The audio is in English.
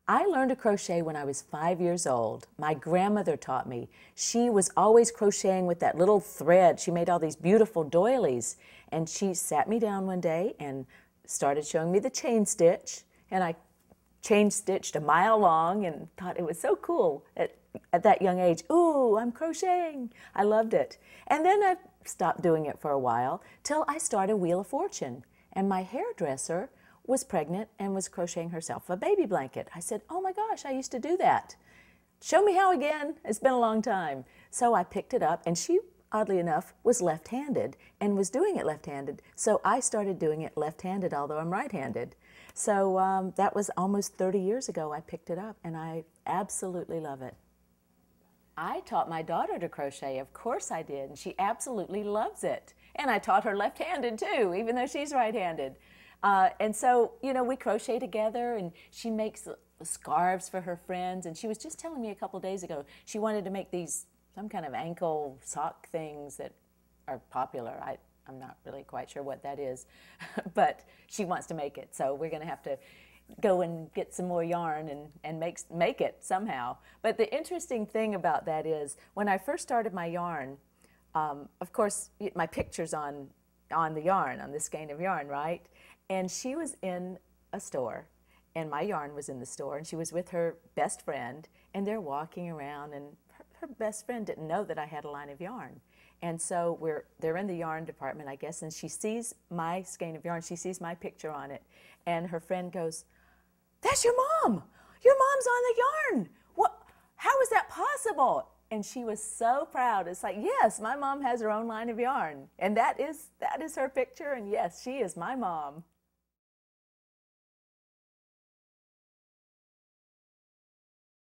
I learned to crochet when I was 5 years old. My grandmother taught me. She was always crocheting with that little thread. She made all these beautiful doilies. And she sat me down one day and started showing me the chain stitch. And I chain stitched a mile long and thought it was so cool at that young age. Ooh, I'm crocheting. I loved it. And then I stopped doing it for a while till I started Wheel of Fortune. And my hairdresser was pregnant and was crocheting herself a baby blanket. I said, oh my gosh, I used to do that. Show me how again. It's been a long time. So I picked it up, and she, oddly enough, was left-handed and was doing it left-handed. So I started doing it left-handed, although I'm right-handed. So that was almost 30 years ago I picked it up, and I absolutely love it. I taught my daughter to crochet. Of course I did, and she absolutely loves it. And I taught her left-handed too, even though she's right-handed. And so, you know, we crochet together, and she makes scarves for her friends. And she was just telling me a couple days ago she wanted to make these some kind of ankle sock things that are popular. I'm not really quite sure what that is, but she wants to make it. So we're going to have to go and get some more yarn and make it somehow. But the interesting thing about that is when I first started my yarn, of course, my picture's on the yarn, on this skein of yarn, right? And she was in a store, and my yarn was in the store, and she was with her best friend, and they're walking around, and her best friend didn't know that I had a line of yarn. And so they're in the yarn department, I guess, and she sees my skein of yarn, she sees my picture on it, and her friend goes, "That's your mom! Your mom's on the yarn! What? How is that possible?" And she was so proud. It's like, yes, my mom has her own line of yarn. And that is her picture, and yes, she is my mom.